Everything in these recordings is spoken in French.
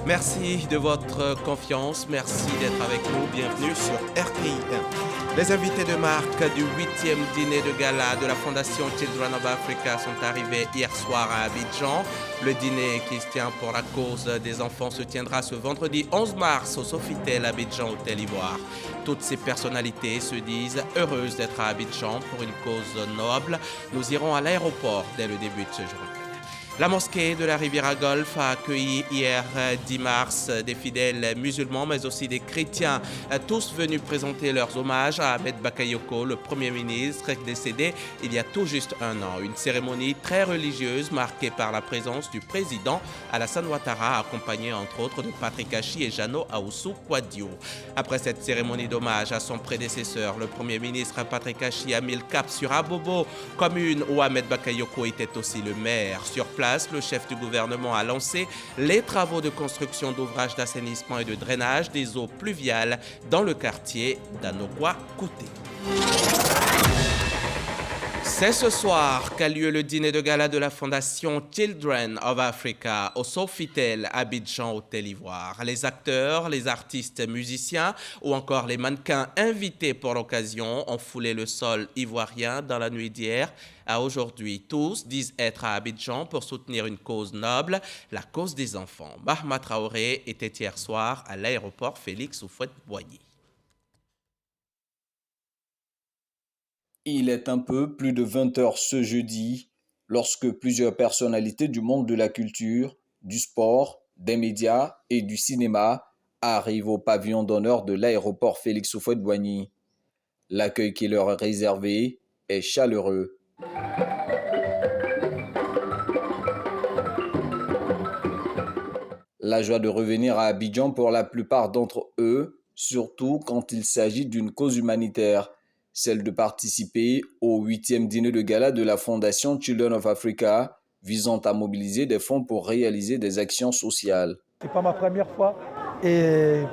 Merci de votre confiance, merci d'être avec nous, bienvenue sur RTI1. Les invités de marque du 8e dîner de gala de la Fondation Children of Africa sont arrivés hier soir à Abidjan. Le dîner qui se tient pour la cause des enfants se tiendra ce vendredi 11 mars au Sofitel Abidjan Hôtel Ivoire. Toutes ces personnalités se disent heureuses d'être à Abidjan pour une cause noble. Nous irons à l'aéroport dès le début de ce jour. La mosquée de la Riviera Golf a accueilli hier 10 mars des fidèles musulmans mais aussi des chrétiens, tous venus présenter leurs hommages à Ahmed Bakayoko, le Premier ministre décédé il y a tout juste un an. Une cérémonie très religieuse marquée par la présence du président Alassane Ouattara, accompagné entre autres de Patrick Achi et Jeannot Ahoussou Kouadio. Après cette cérémonie d'hommage à son prédécesseur, le Premier ministre Patrick Achi a mis le cap sur Abobo, commune où Ahmed Bakayoko était aussi le maire. Sur place, le chef du gouvernement a lancé les travaux de construction d'ouvrages d'assainissement et de drainage des eaux pluviales dans le quartier d'Anokwa-Kouté. C'est ce soir qu'a lieu le dîner de gala de la Fondation Children of Africa au Sofitel Abidjan Hôtel Ivoire. Les acteurs, les artistes musiciens ou encore les mannequins invités pour l'occasion ont foulé le sol ivoirien dans la nuit d'hier à aujourd'hui. Tous disent être à Abidjan pour soutenir une cause noble, la cause des enfants. Mahma Traoré était hier soir à l'aéroport Félix Houphouët-Boigny. Il est un peu plus de 20 heures ce jeudi lorsque plusieurs personnalités du monde de la culture, du sport, des médias et du cinéma arrivent au pavillon d'honneur de l'aéroport Félix Houphouët-Boigny. L'accueil qui leur est réservé est chaleureux. La joie de revenir à Abidjan pour la plupart d'entre eux, surtout quand il s'agit d'une cause humanitaire, celle de participer au 8e dîner de gala de la Fondation Children of Africa, visant à mobiliser des fonds pour réaliser des actions sociales. Ce n'est pas ma première fois et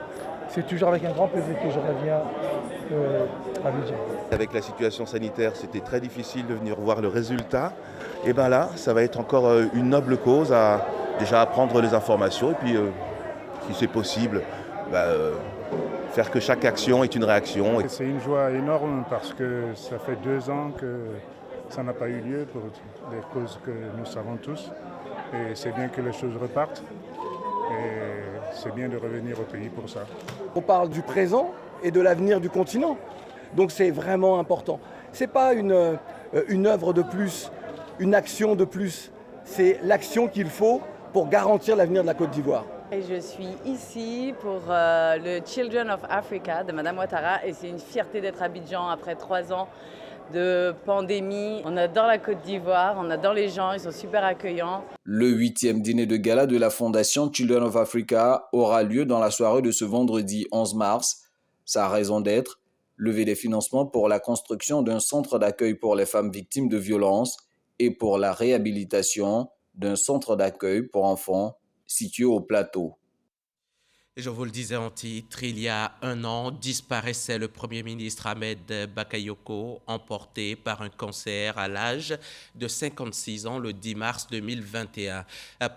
c'est toujours avec un grand plaisir que je reviens à Abidjan. Avec la situation sanitaire, c'était très difficile de venir voir le résultat. Et bien là, ça va être encore une noble cause à déjà prendre les informations et puis, si c'est possible, faire que chaque action est une réaction. C'est une joie énorme parce que ça fait 2 ans que ça n'a pas eu lieu pour les causes que nous savons tous. Et c'est bien que les choses repartent et c'est bien de revenir au pays pour ça. On parle du présent et de l'avenir du continent. Donc c'est vraiment important. Ce n'est pas une œuvre de plus, une action de plus. C'est l'action qu'il faut pour garantir l'avenir de la Côte d'Ivoire. Je suis ici pour le Children of Africa de Madame Ouattara et c'est une fierté d'être à Abidjan après 3 ans de pandémie. On adore la Côte d'Ivoire, on adore les gens, ils sont super accueillants. Le 8e dîner de gala de la Fondation Children of Africa aura lieu dans la soirée de ce vendredi 11 mars. Sa raison d'être, lever des financements pour la construction d'un centre d'accueil pour les femmes victimes de violences et pour la réhabilitation d'un centre d'accueil pour enfants situé au plateau. Je vous le disais en titre, il y a un an, disparaissait le Premier ministre Ahmed Bakayoko, emporté par un cancer à l'âge de 56 ans le 10 mars 2021.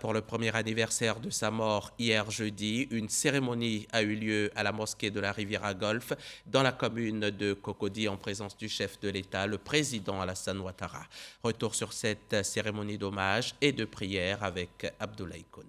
Pour le premier anniversaire de sa mort hier jeudi, une cérémonie a eu lieu à la mosquée de la Riviera Golf dans la commune de Cocody en présence du chef de l'État, le président Alassane Ouattara. Retour sur cette cérémonie d'hommage et de prière avec Abdoulaye Koné.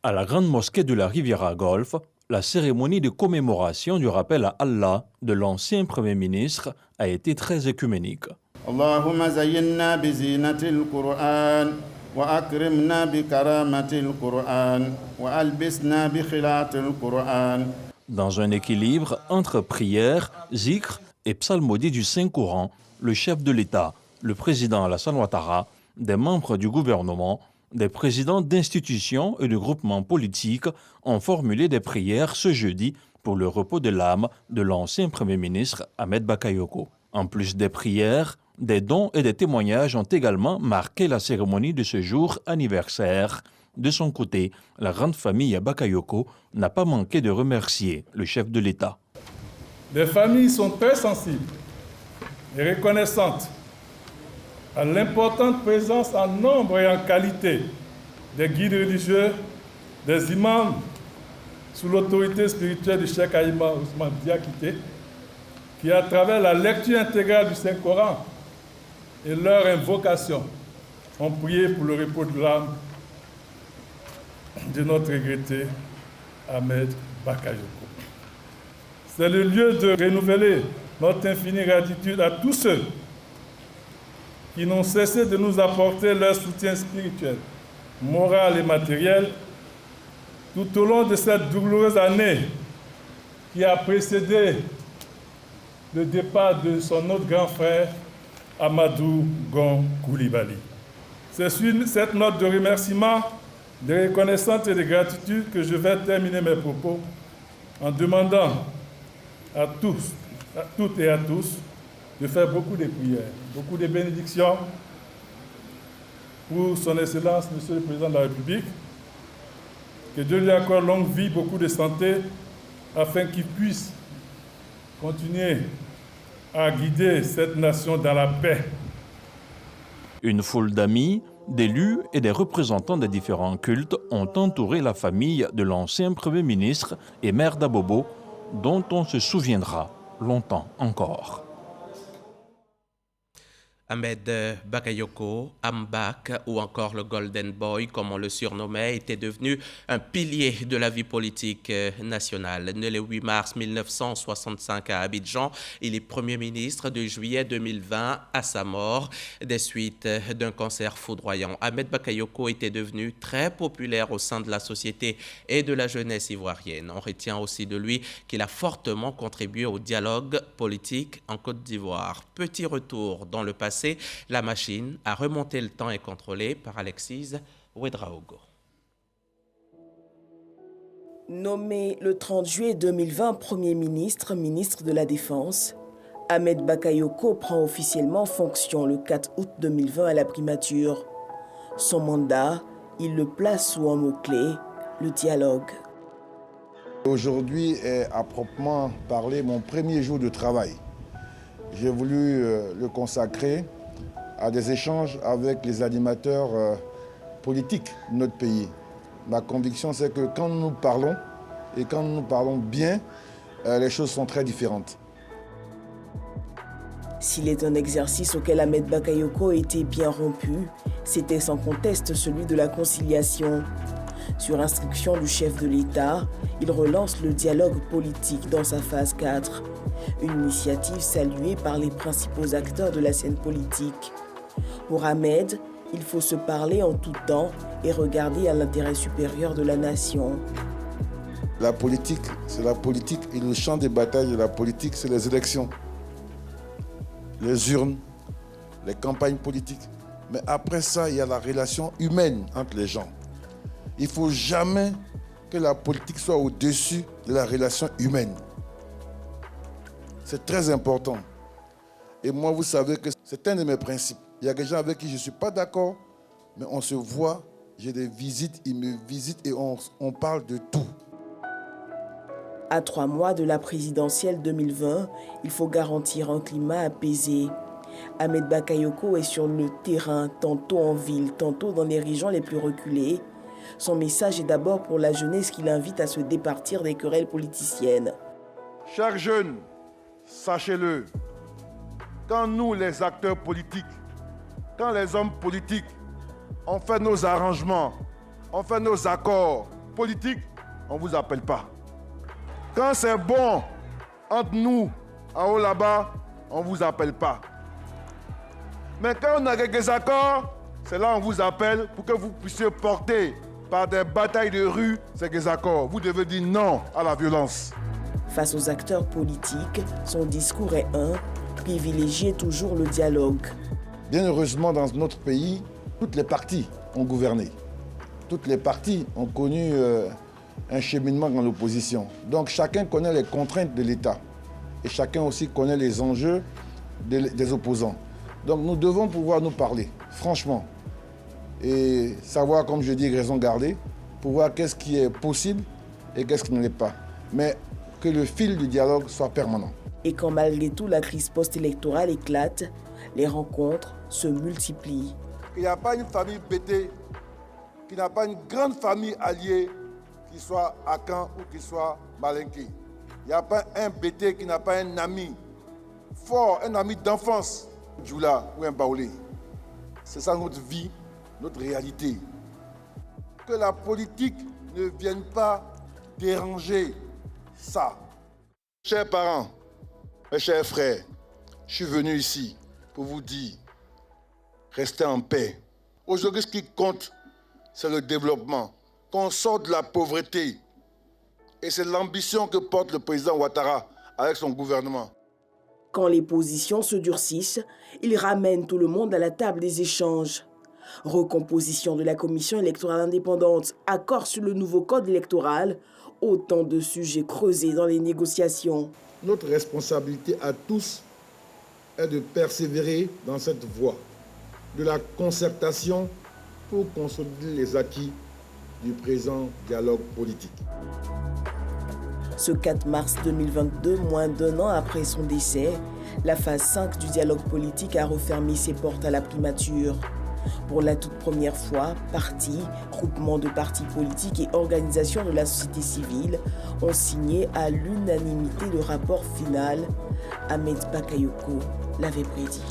À la grande mosquée de la Riviera Golf, la cérémonie de commémoration du rappel à Allah de l'ancien Premier ministre a été très écuménique. Allahumma zayyinna bi zinatil Qur'an wa akrimna bi karamatil Qur'an wa albisna bi khilatil Qur'an. Dans un équilibre entre prière, zikr et psalmodie du Saint-Coran, le chef de l'État, le président Alassane Ouattara, des membres du gouvernement, des présidents d'institutions et de groupements politiques ont formulé des prières ce jeudi pour le repos de l'âme de l'ancien Premier ministre Ahmed Bakayoko. En plus des prières, des dons et des témoignages ont également marqué la cérémonie de ce jour anniversaire. De son côté, la grande famille Bakayoko n'a pas manqué de remercier le chef de l'État. Les familles sont très sensibles et reconnaissantes à l'importante présence en nombre et en qualité des guides religieux, des imams, sous l'autorité spirituelle du Cheikh Aïma Ousmane Diakité, qui, à travers la lecture intégrale du Saint-Coran et leur invocation, ont prié pour le repos de l'âme de notre regretté Ahmed Bakayoko. C'est le lieu de renouveler notre infinie gratitude à tous ceux qui n'ont cessé de nous apporter leur soutien spirituel, moral et matériel tout au long de cette douloureuse année qui a précédé le départ de son autre grand frère, Amadou Gon Coulibaly. C'est sur cette note de remerciement, de reconnaissance et de gratitude que je vais terminer mes propos en demandant à tous, à toutes et à tous, de faire beaucoup de prières, beaucoup de bénédictions pour son Excellence, Monsieur le Président de la République. Que Dieu lui accorde longue vie, beaucoup de santé, afin qu'il puisse continuer à guider cette nation dans la paix. Une foule d'amis, d'élus et des représentants des différents cultes ont entouré la famille de l'ancien Premier ministre et maire d'Abobo, dont on se souviendra longtemps encore. Ahmed Bakayoko, Ambak ou encore le Golden Boy, comme on le surnommait, était devenu un pilier de la vie politique nationale. Né le 8 mars 1965 à Abidjan, il est Premier ministre de juillet 2020 à sa mort, des suites d'un cancer foudroyant. Ahmed Bakayoko était devenu très populaire au sein de la société et de la jeunesse ivoirienne. On retient aussi de lui qu'il a fortement contribué au dialogue politique en Côte d'Ivoire. Petit retour dans le passé. La machine à remonter le temps est contrôlée par Alexis Ouedraogo. Nommé le 30 juillet 2020 Premier ministre, ministre de la Défense, Ahmed Bakayoko prend officiellement fonction le 4 août 2020 à la primature. Son mandat, il le place sous un mot-clé, le dialogue. Aujourd'hui est à proprement parler mon premier jour de travail. J'ai voulu le consacrer à des échanges avec les animateurs politiques de notre pays. Ma conviction, c'est que quand nous parlons, et quand nous parlons bien, les choses sont très différentes. S'il est un exercice auquel Ahmed Bakayoko était bien rompu, c'était sans conteste celui de la conciliation. Sur instruction du chef de l'État, il relance le dialogue politique dans sa phase 4. Une initiative saluée par les principaux acteurs de la scène politique. Pour Ahmed, il faut se parler en tout temps et regarder à l'intérêt supérieur de la nation. La politique, c'est la politique et le champ de bataille de la politique, c'est les élections, les urnes, les campagnes politiques. Mais après ça, il y a la relation humaine entre les gens. Il ne faut jamais que la politique soit au-dessus de la relation humaine. C'est très important. Et moi, vous savez que c'est un de mes principes. Il y a des gens avec qui je ne suis pas d'accord, mais on se voit, j'ai des visites, ils me visitent et on parle de tout. À 3 mois de la présidentielle 2020, il faut garantir un climat apaisé. Ahmed Bakayoko est sur le terrain, tantôt en ville, tantôt dans les régions les plus reculées. Son message est d'abord pour la jeunesse qui l'invite à se départir des querelles politiciennes. Chers jeunes, sachez-le, quand nous, les acteurs politiques, quand les hommes politiques, on fait nos arrangements, on fait nos accords politiques, on ne vous appelle pas. Quand c'est bon entre nous, en haut là-bas, on ne vous appelle pas. Mais quand on a quelques accords, c'est là qu'on vous appelle pour que vous puissiez porter par des batailles de rue ces accords. Vous devez dire non à la violence. Face aux acteurs politiques, son discours est privilégier toujours le dialogue. Bien heureusement, dans notre pays, toutes les partis ont gouverné. Toutes les partis ont connu un cheminement dans l'opposition. Donc chacun connaît les contraintes de l'État. Et chacun aussi connaît les enjeux des opposants. Donc nous devons pouvoir nous parler, franchement. Et savoir, comme je dis, raison garder, pour voir qu'est-ce qui est possible et qu'est-ce qui ne l'est pas. Mais que le fil du dialogue soit permanent. Et quand malgré tout la crise post-électorale éclate, les rencontres se multiplient. Il n'y a pas une famille pétée qui n'a pas une grande famille alliée, qui soit Akan ou qui soit Malinké. Il n'y a pas un BT qui n'a pas un ami fort, un ami d'enfance, Djoula ou un Baoulé. C'est ça notre vie, notre réalité. Que la politique ne vienne pas déranger ça. Chers parents, mes chers frères, je suis venu ici pour vous dire, restez en paix. Aujourd'hui, ce qui compte, c'est le développement, qu'on sorte de la pauvreté. Et c'est l'ambition que porte le président Ouattara avec son gouvernement. Quand les positions se durcissent, il ramène tout le monde à la table des échanges. Recomposition de la commission électorale indépendante, accord sur le nouveau code électoral, autant de sujets creusés dans les négociations. Notre responsabilité à tous est de persévérer dans cette voie de la concertation pour consolider les acquis du présent dialogue politique. Ce 4 mars 2022, moins d'un an après son décès, la phase 5 du dialogue politique a refermé ses portes à la primature. Pour la toute première fois, partis, groupements de partis politiques et organisations de la société civile ont signé à l'unanimité le rapport final. Ahmed Bakayoko l'avait prédit.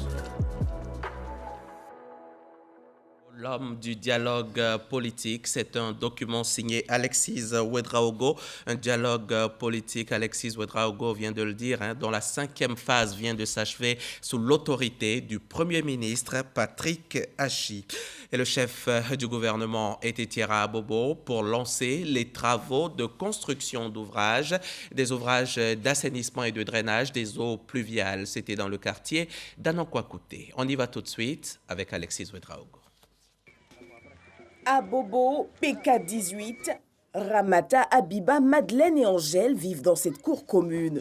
L'homme du dialogue politique, c'est un document signé Alexis Ouedraogo. Un dialogue politique, Alexis Ouedraogo vient de le dire, dont la 5e phase vient de s'achever sous l'autorité du Premier ministre Patrick Achi. Et le chef du gouvernement était Tierra Abobo pour lancer les travaux de construction d'ouvrages, des ouvrages d'assainissement et de drainage des eaux pluviales. C'était dans le quartier d'Anakwakouté. On y va tout de suite avec Alexis Ouedraogo. Abobo, PK18, Ramata, Abiba, Madeleine et Angèle vivent dans cette cour commune.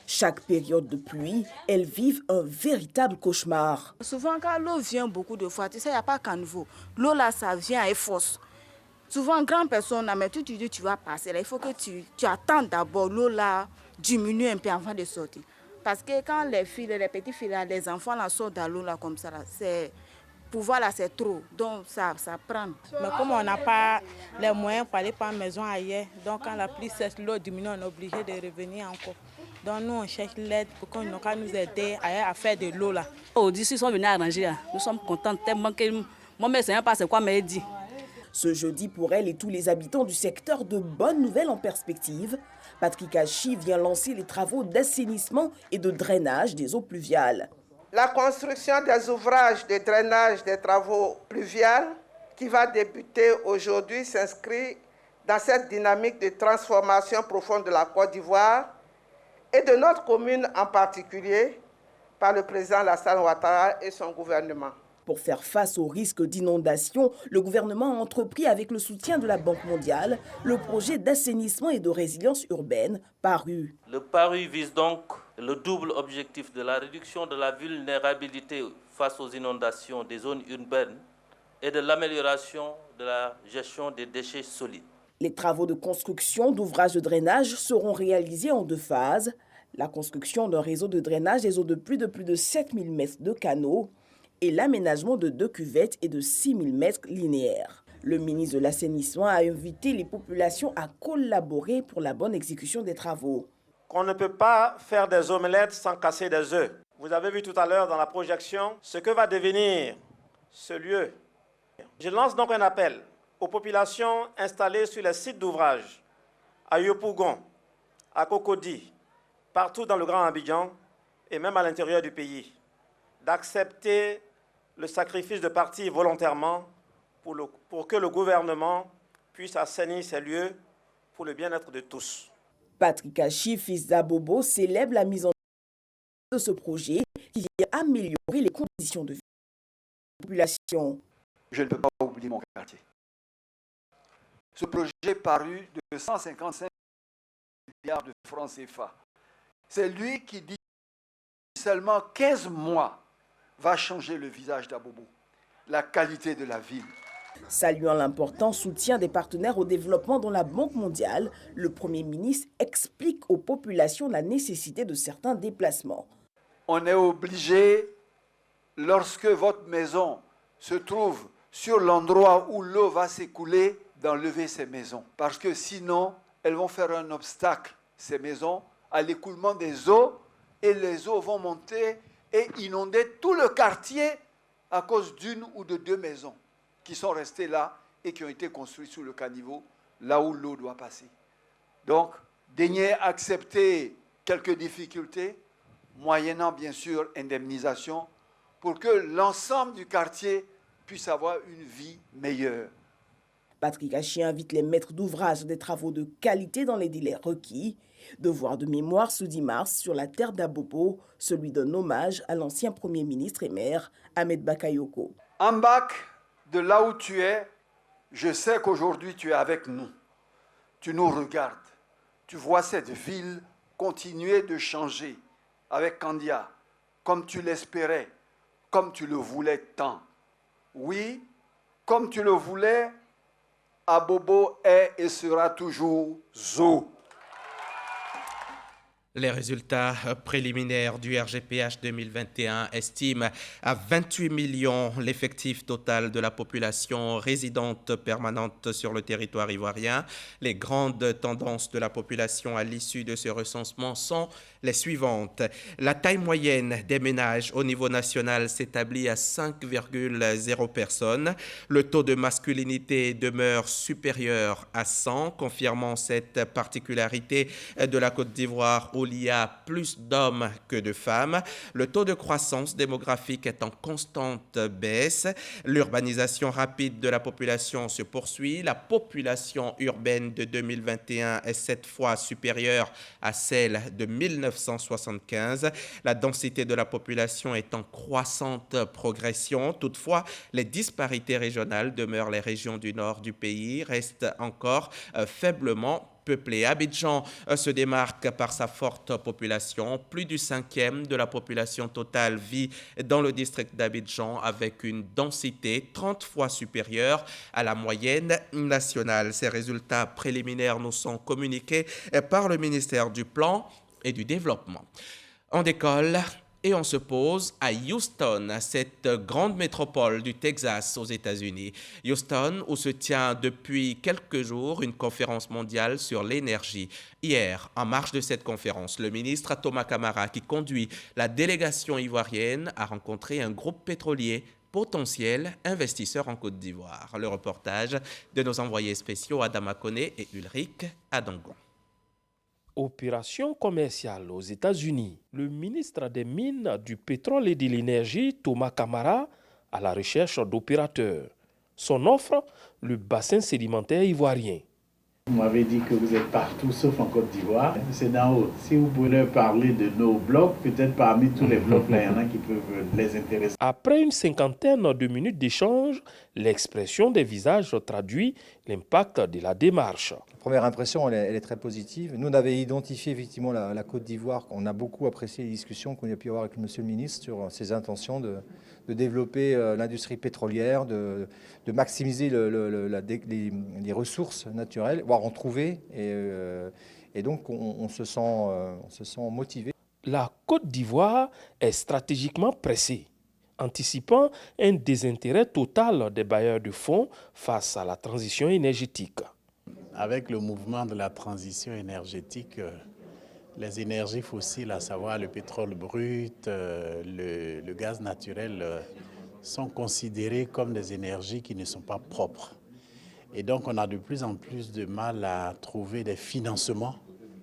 Chaque période de pluie, elles vivent un véritable cauchemar. Souvent, quand l'eau vient beaucoup de fois, tu sais, il n'y a pas qu'à nouveau. L'eau là, ça vient et force. Souvent, grande personne, mais tu dis tu vas passer là. Il faut que tu attends d'abord l'eau là diminue un peu avant de sortir. Parce que quand les filles, les petites filles, là, les enfants là, sortent dans l'eau là comme ça, là, c'est... Pouvoir là, c'est trop, donc ça prend. Mais comme on n'a pas les moyens pour aller par maison ailleurs, donc quand la pluie cesse, l'eau diminue, on est obligé de revenir encore. Donc nous, on cherche l'aide pour qu'on nous aider à faire de l'eau là. D'ici, ils sont venus arranger là. Nous sommes contents tellement que moi, je ne sais pas c'est quoi m'a dit. Ce jeudi, pour elle et tous les habitants du secteur, de bonnes nouvelles en perspective. Patrick Achi vient lancer les travaux d'assainissement et de drainage des eaux pluviales. La construction des ouvrages de drainage des travaux pluviales qui va débuter aujourd'hui s'inscrit dans cette dynamique de transformation profonde de la Côte d'Ivoire et de notre commune en particulier par le président Alassane Ouattara et son gouvernement. Pour faire face au risque d'inondation, le gouvernement a entrepris avec le soutien de la Banque mondiale le projet d'assainissement et de résilience urbaine PARU. Le PARU vise donc le double objectif de la réduction de la vulnérabilité face aux inondations des zones urbaines et de l'amélioration de la gestion des déchets solides. Les travaux de construction d'ouvrages de drainage seront réalisés en 2 phases. La construction d'un réseau de drainage des eaux de plus de 7000 mètres de canaux et l'aménagement de 2 cuvettes et de 6000 mètres linéaires. Le ministre de l'Assainissement a invité les populations à collaborer pour la bonne exécution des travaux. Qu'on ne peut pas faire des omelettes sans casser des œufs. Vous avez vu tout à l'heure dans la projection ce que va devenir ce lieu. Je lance donc un appel aux populations installées sur les sites d'ouvrage, à Yopougon, à Cocody, partout dans le Grand Abidjan et même à l'intérieur du pays, d'accepter le sacrifice de partir volontairement pour que le gouvernement puisse assainir ces lieux pour le bien-être de tous. Patrick Achi, fils d'Abobo, célèbre la mise en œuvre de ce projet qui vient améliorer les conditions de vie de la population. Je ne peux pas oublier mon quartier. Ce projet paru de 155 milliards de francs CFA, c'est lui qui dit que seulement 15 mois va changer le visage d'Abobo, la qualité de la ville. Saluant l'important soutien des partenaires au développement dans la Banque mondiale, le Premier ministre explique aux populations la nécessité de certains déplacements. On est obligé, lorsque votre maison se trouve sur l'endroit où l'eau va s'écouler, d'enlever ces maisons. Parce que sinon, elles vont faire un obstacle, ces maisons, à l'écoulement des eaux, et les eaux vont monter et inonder tout le quartier à cause d'une ou de deux maisons qui sont restées là et qui ont été construites sous le caniveau, là où l'eau doit passer. Donc, daignez accepter quelques difficultés, moyennant bien sûr indemnisation, pour que l'ensemble du quartier puisse avoir une vie meilleure. Patrick Hachi invite les maîtres d'ouvrage des travaux de qualité dans les délais requis. Devoir de mémoire ce 10 mars sur la terre d'Abobo, celui d'un hommage à l'ancien Premier ministre et maire Ahmed Bakayoko. Ambak, de là où tu es, je sais qu'aujourd'hui tu es avec nous. Tu nous regardes. Tu vois cette ville continuer de changer avec Kandia, comme tu l'espérais, comme tu le voulais tant. Oui, comme tu le voulais, Abobo est et sera toujours Zo. Les résultats préliminaires du RGPH 2021 estiment à 28 millions l'effectif total de la population résidente permanente sur le territoire ivoirien. Les grandes tendances de la population à l'issue de ce recensement sont les suivantes. La taille moyenne des ménages au niveau national s'établit à 5,0 personnes. Le taux de masculinité demeure supérieur à 100, confirmant cette particularité de la Côte d'Ivoire où il y a plus d'hommes que de femmes. Le taux de croissance démographique est en constante baisse. L'urbanisation rapide de la population se poursuit. La population urbaine de 2021 est 7 fois supérieure à celle de 1975. La densité de la population est en croissante progression. Toutefois, les disparités régionales demeurent. Les régions du nord du pays restent encore faiblement peuplée. Abidjan se démarque par sa forte population. Plus du 5e de la population totale vit dans le district d'Abidjan avec une densité 30 fois supérieure à la moyenne nationale. Ces résultats préliminaires nous sont communiqués par le ministère du Plan et du Développement. On décolle et on se pose à Houston, cette grande métropole du Texas aux États-Unis. Houston, où se tient depuis quelques jours une conférence mondiale sur l'énergie. Hier, en marge de cette conférence, le ministre Thomas Camara, qui conduit la délégation ivoirienne, a rencontré un groupe pétrolier potentiel investisseur en Côte d'Ivoire. Le reportage de nos envoyés spéciaux Adama Koné et Ulrich Adangon. Opération commerciale aux États-Unis. Le ministre des Mines, du Pétrole et de l'Énergie, Thomas Camara, à la recherche d'opérateurs. Son offre, le bassin sédimentaire ivoirien. Vous m'avez dit que vous êtes partout sauf en Côte d'Ivoire. C'est d'en haut. Si vous pouvez leur parler de nos blocs, peut-être parmi tous les blocs, là, il y en a qui peuvent les intéresser. Après une cinquantaine de minutes d'échange, l'expression des visages traduit l'impact de la démarche. La première impression, elle est très positive. Nous, on avait identifié effectivement la Côte d'Ivoire. On a beaucoup apprécié les discussions qu'on a pu avoir avec M. le ministre sur ses intentions de développer l'industrie pétrolière, de maximiser les ressources naturelles, voire en trouver. Et donc, on se sent motivé. La Côte d'Ivoire est stratégiquement pressée, anticipant un désintérêt total des bailleurs de fonds face à la transition énergétique. Avec le mouvement de la transition énergétique, les énergies fossiles, à savoir le pétrole brut, le gaz naturel, sont considérées comme des énergies qui ne sont pas propres. Et donc, on a de plus en plus de mal à trouver des financements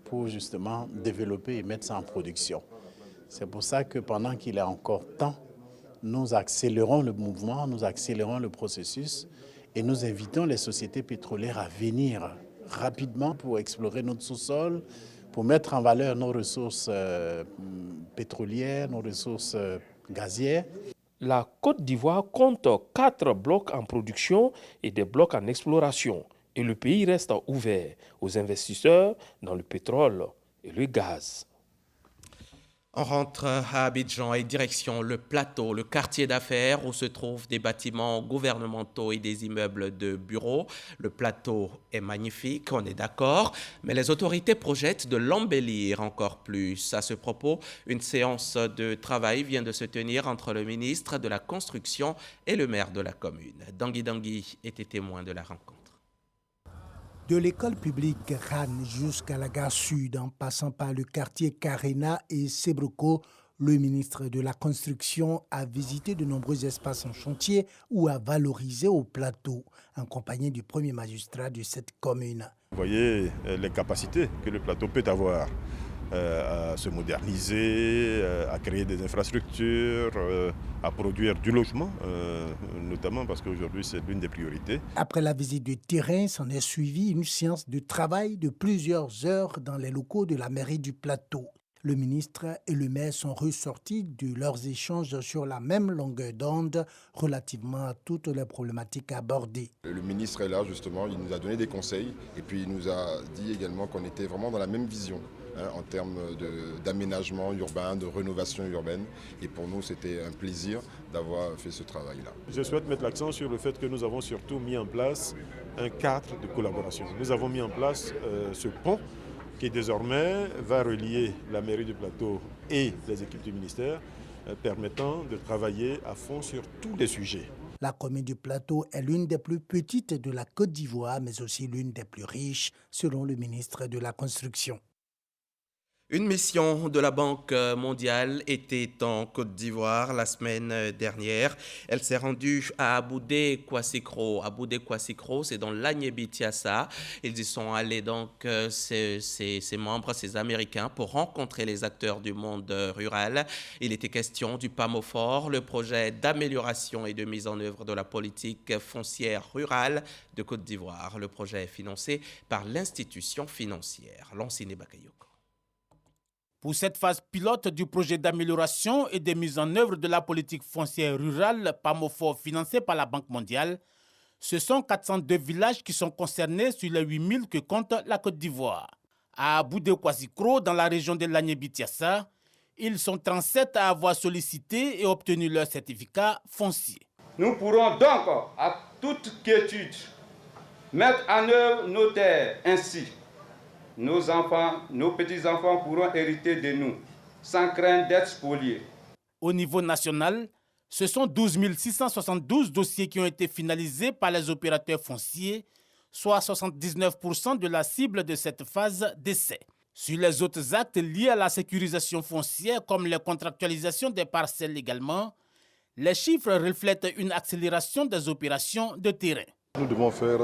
pour justement développer et mettre ça en production. C'est pour ça que pendant qu'il est encore temps, nous accélérons le mouvement, nous accélérons le processus et nous invitons les sociétés pétrolières à venir rapidement pour explorer notre sous-sol, pour mettre en valeur nos ressources pétrolières, nos ressources gazières. La Côte d'Ivoire compte 4 blocs en production et des blocs en exploration. Et le pays reste ouvert aux investisseurs dans le pétrole et le gaz. On rentre à Abidjan et direction le plateau, le quartier d'affaires où se trouvent des bâtiments gouvernementaux et des immeubles de bureaux. Le plateau est magnifique, on est d'accord, mais les autorités projettent de l'embellir encore plus. À ce propos, une séance de travail vient de se tenir entre le ministre de la Construction et le maire de la commune. Dangui était témoin de la rencontre. De l'école publique RAN jusqu'à la gare sud, en passant par le quartier Karena et Sebroko, le ministre de la Construction a visité de nombreux espaces en chantier ou a valorisé au plateau, accompagné du premier magistrat de cette commune. Vous voyez les capacités que le plateau peut avoir à se moderniser, à créer des infrastructures, à produire du logement, notamment parce qu'aujourd'hui c'est l'une des priorités. Après la visite du terrain, s'en est suivie une séance de travail de plusieurs heures dans les locaux de la mairie du plateau. Le ministre et le maire sont ressortis de leurs échanges sur la même longueur d'onde relativement à toutes les problématiques abordées. Le ministre est là justement, il nous a donné des conseils et puis il nous a dit également qu'on était vraiment dans la même vision en termes d'aménagement urbain, de rénovation urbaine. Et pour nous, c'était un plaisir d'avoir fait ce travail-là. Je souhaite mettre l'accent sur le fait que nous avons surtout mis en place un cadre de collaboration. Nous avons mis en place ce pont qui désormais va relier la mairie du plateau et les équipes du ministère, permettant de travailler à fond sur tous les sujets. La commune du plateau est l'une des plus petites de la Côte d'Ivoire, mais aussi l'une des plus riches, selon le ministre de la Construction. Une mission de la Banque mondiale était en Côte d'Ivoire la semaine dernière. Elle s'est rendue à Aboudé Kouassikro. Aboudé Kouassikro, c'est dans l'Agnébi-Tiassa. Ils y sont allés donc, ces membres, ces Américains, pour rencontrer les acteurs du monde rural. Il était question du PAMOFOR, le projet d'amélioration et de mise en œuvre de la politique foncière rurale de Côte d'Ivoire. Le projet est financé par l'institution financière, Lansine Bakayoko. Pour cette phase pilote du projet d'amélioration et de mise en œuvre de la politique foncière rurale PAMOFOR financé par la Banque mondiale, ce sont 402 villages qui sont concernés sur les 8000 que compte la Côte d'Ivoire. À Aboudé Kouassikro, dans la région de l'Agnébi-Tiassa, ils sont 37 à avoir sollicité et obtenu leur certificat foncier. Nous pourrons donc, à toute quiétude, mettre en œuvre nos terres ainsi. Nos enfants, nos petits-enfants pourront hériter de nous, sans crainte d'être spoliés. Au niveau national, ce sont 12 672 dossiers qui ont été finalisés par les opérateurs fonciers, soit 79% de la cible de cette phase d'essai. Sur les autres actes liés à la sécurisation foncière, comme les contractualisations des parcelles également, les chiffres reflètent une accélération des opérations de terrain. Nous devons faire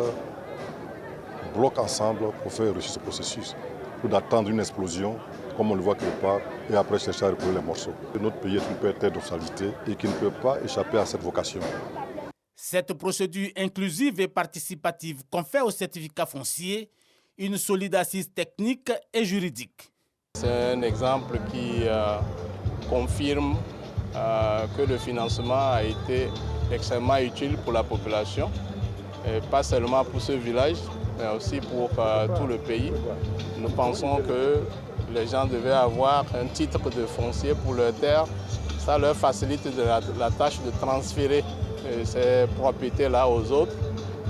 bloc ensemble pour faire réussir ce processus, pour d'attendre une explosion, comme on le voit quelque part, et après chercher à recoller les morceaux. Notre pays est une terre d'obsalité et qui ne peut pas échapper à cette vocation. Cette procédure inclusive et participative confère au certificat foncier une solide assise technique et juridique. C'est un exemple qui confirme que le financement a été extrêmement utile pour la population, et pas seulement pour ce village, mais aussi pour tout le pays. Nous pensons que les gens devaient avoir un titre de foncier pour leurs terres. Ça leur facilite la tâche de transférer ces propriétés-là aux autres,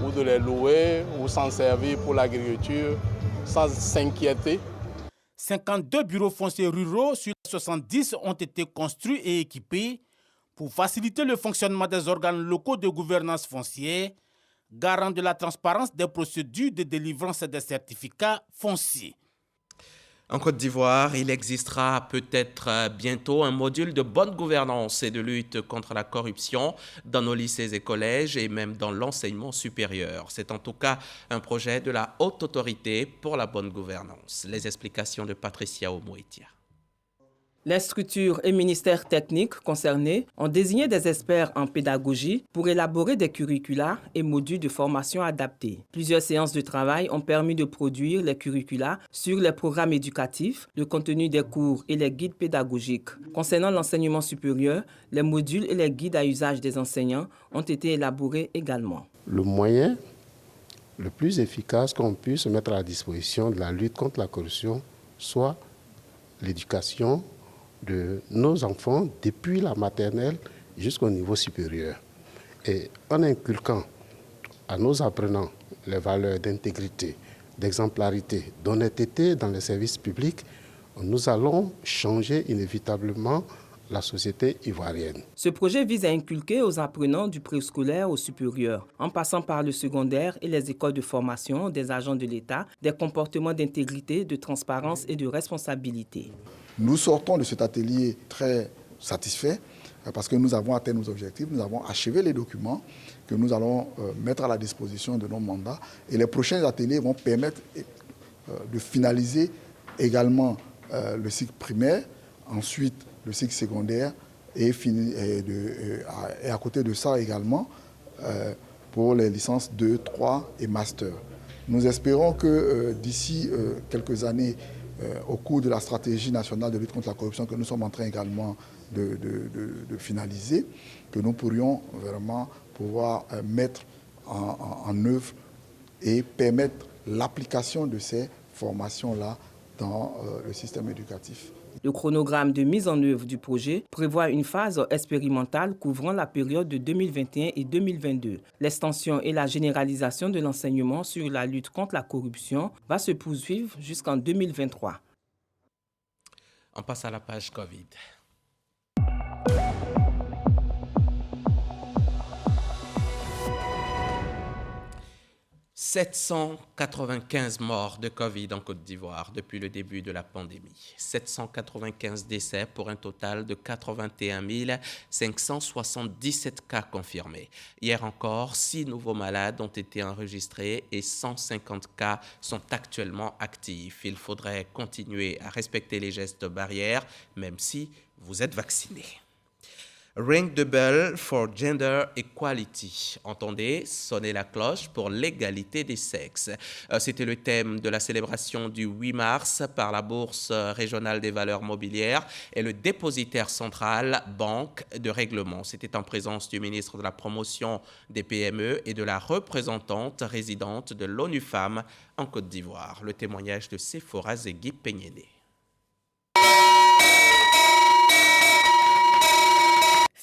ou de les louer, ou s'en servir pour l'agriculture, sans s'inquiéter. 52 bureaux fonciers ruraux sur 70 ont été construits et équipés pour faciliter le fonctionnement des organes locaux de gouvernance foncière, garant de la transparence des procédures de délivrance des certificats fonciers. En Côte d'Ivoire, il existera peut-être bientôt un module de bonne gouvernance et de lutte contre la corruption dans nos lycées et collèges et même dans l'enseignement supérieur. C'est en tout cas un projet de la Haute Autorité pour la bonne gouvernance. Les explications de Patricia Omoetia. Les structures et ministères techniques concernés ont désigné des experts en pédagogie pour élaborer des curricula et modules de formation adaptés. Plusieurs séances de travail ont permis de produire les curricula sur les programmes éducatifs, le contenu des cours et les guides pédagogiques. Concernant l'enseignement supérieur, les modules et les guides à usage des enseignants ont été élaborés également. Le moyen le plus efficace qu'on puisse mettre à la disposition de la lutte contre la corruption soit l'éducation de nos enfants depuis la maternelle jusqu'au niveau supérieur. Et en inculquant à nos apprenants les valeurs d'intégrité, d'exemplarité, d'honnêteté dans les services publics, nous allons changer inévitablement la société ivoirienne. Ce projet vise à inculquer aux apprenants du préscolaire au supérieur, en passant par le secondaire et les écoles de formation des agents de l'État, des comportements d'intégrité, de transparence et de responsabilité. Nous sortons de cet atelier très satisfaits parce que nous avons atteint nos objectifs, nous avons achevé les documents que nous allons mettre à la disposition de nos mandats. Et les prochains ateliers vont permettre de finaliser également le cycle primaire, ensuite le cycle secondaire et à côté de ça également pour les licences 2, 3 et master. Nous espérons que d'ici quelques années, au cours de la stratégie nationale de lutte contre la corruption que nous sommes en train également de finaliser, que nous pourrions vraiment pouvoir mettre en œuvre et permettre l'application de ces formations-là dans le système éducatif. Le chronogramme de mise en œuvre du projet prévoit une phase expérimentale couvrant la période de 2021 et 2022. L'extension et la généralisation de l'enseignement sur la lutte contre la corruption va se poursuivre jusqu'en 2023. On passe à la page Covid. 795 morts de Covid en Côte d'Ivoire depuis le début de la pandémie. 795 décès pour un total de 81 577 cas confirmés. Hier encore, 6 nouveaux malades ont été enregistrés et 150 cas sont actuellement actifs. Il faudrait continuer à respecter les gestes barrières, même si vous êtes vacciné. Ring the bell for gender equality. Entendez sonner la cloche pour l'égalité des sexes. C'était le thème de la célébration du 8 mars par la Bourse régionale des valeurs mobilières et le dépositaire central Banque de règlement. C'était en présence du ministre de la Promotion des PME et de la représentante résidente de l'ONU Femmes en Côte d'Ivoire. Le témoignage de Sephora Zegui Peignéné.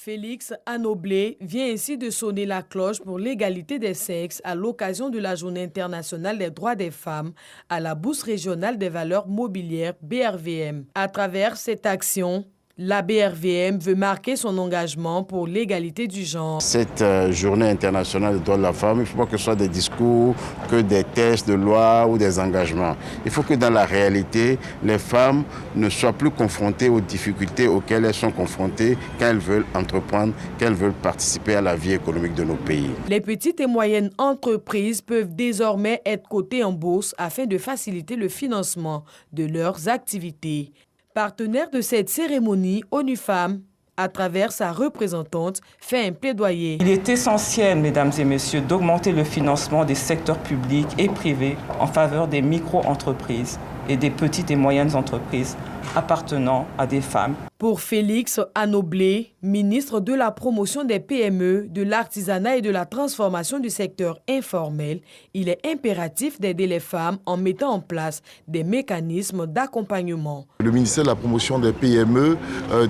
Félix Anoblé vient ainsi de sonner la cloche pour l'égalité des sexes à l'occasion de la Journée internationale des droits des femmes à la Bourse régionale des valeurs mobilières BRVM. À travers cette action, la BRVM veut marquer son engagement pour l'égalité du genre. Cette journée internationale des droits de la femme, il ne faut pas que ce soit des discours, que des textes de loi ou des engagements. Il faut que dans la réalité, les femmes ne soient plus confrontées aux difficultés auxquelles elles sont confrontées quand elles veulent entreprendre, quand elles veulent participer à la vie économique de nos pays. Les petites et moyennes entreprises peuvent désormais être cotées en bourse afin de faciliter le financement de leurs activités. Partenaire de cette cérémonie, ONU Femmes, à travers sa représentante, fait un plaidoyer. Il est essentiel, mesdames et messieurs, d'augmenter le financement des secteurs publics et privés en faveur des micro-entreprises et des petites et moyennes entreprises appartenant à des femmes. Pour Félix Anoblé, ministre de la Promotion des PME, de l'Artisanat et de la Transformation du secteur informel, il est impératif d'aider les femmes en mettant en place des mécanismes d'accompagnement. Le ministère de la Promotion des PME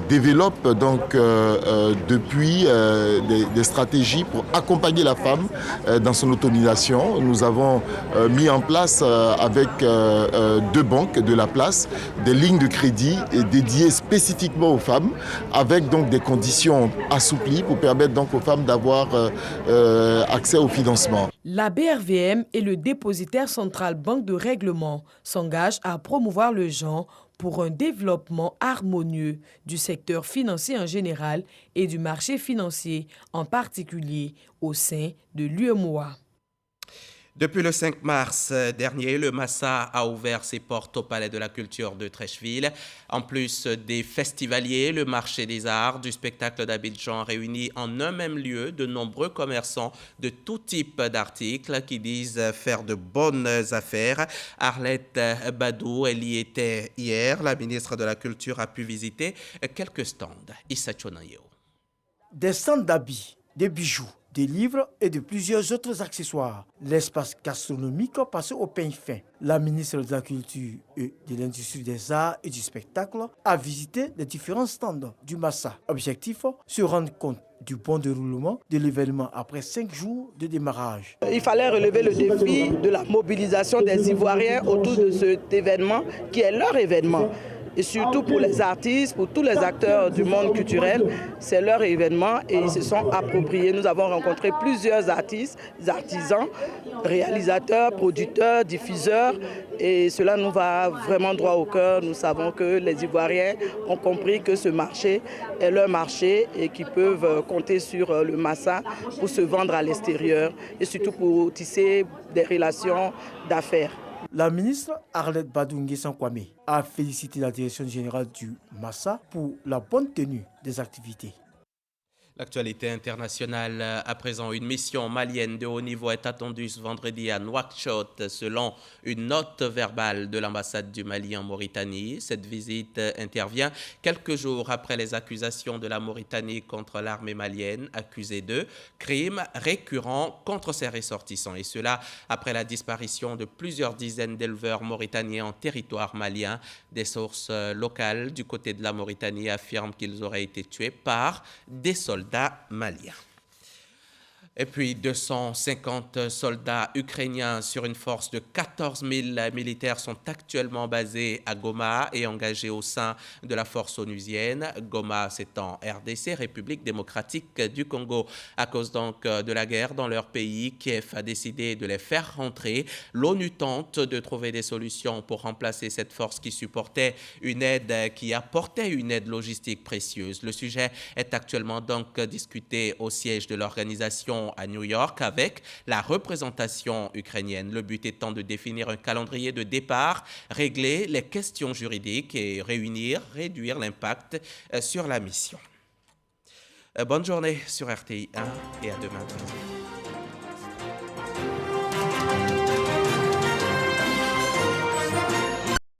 développe donc depuis des stratégies pour accompagner la femme dans son autonomisation. Nous avons mis en place avec 2 banques de la place des lignes de crédit dédiées spécifiquement aux femmes, avec donc des conditions assouplies pour permettre donc aux femmes d'avoir accès au financement. La BRVM et le dépositaire central Banque de règlement s'engagent à promouvoir le genre pour un développement harmonieux du secteur financier en général et du marché financier en particulier au sein de l'UEMOA. Depuis le 5 mars dernier, le Massa a ouvert ses portes au Palais de la Culture de Treichville. En plus des festivaliers, le marché des arts, du spectacle d'Abidjan réunit en un même lieu de nombreux commerçants de tout type d'articles qui disent faire de bonnes affaires. Arlette Badou, elle y était hier. La ministre de la Culture a pu visiter quelques stands. Issa Chonayo. Des stands d'habits, des bijoux, des livres et de plusieurs autres accessoires. L'espace gastronomique passé au peigne fin. La ministre de la Culture et de l'Industrie des Arts et du Spectacle a visité les différents stands du Massa. Objectif, se rendre compte du bon déroulement de l'événement après 5 jours de démarrage. Il fallait relever le défi de la mobilisation des Ivoiriens autour de cet événement qui est leur événement. Et surtout pour les artistes, pour tous les acteurs du monde culturel, c'est leur événement et ils se sont appropriés. Nous avons rencontré plusieurs artistes, artisans, réalisateurs, producteurs, diffuseurs et cela nous va vraiment droit au cœur. Nous savons que les Ivoiriens ont compris que ce marché est leur marché et qu'ils peuvent compter sur le Massa pour se vendre à l'extérieur et surtout pour tisser des relations d'affaires. La ministre Arlette Badou-Nguessan-Kwame a félicité la direction générale du Massa pour la bonne tenue des activités. L'actualité internationale, à présent, une mission malienne de haut niveau est attendue ce vendredi à Nouakchott, selon une note verbale de l'ambassade du Mali en Mauritanie. Cette visite intervient quelques jours après les accusations de la Mauritanie contre l'armée malienne, accusée de crimes récurrents contre ses ressortissants. Et cela après la disparition de plusieurs dizaines d'éleveurs mauritaniens en territoire malien. Des sources locales du côté de la Mauritanie affirment qu'ils auraient été tués par des soldats maliens. Et puis 250 soldats ukrainiens sur une force de 14 000 militaires sont actuellement basés à Goma et engagés au sein de la force onusienne. Goma, c'est en RDC, République démocratique du Congo. À cause donc de la guerre dans leur pays, Kiev a décidé de les faire rentrer. L'ONU tente de trouver des solutions pour remplacer cette force qui supportait une aide, qui apportait une aide logistique précieuse. Le sujet est actuellement donc discuté au siège de l'organisation à New York avec la représentation ukrainienne. Le but étant de définir un calendrier de départ, régler les questions juridiques et réduire l'impact sur la mission. Bonne journée sur RTI 1 et à demain.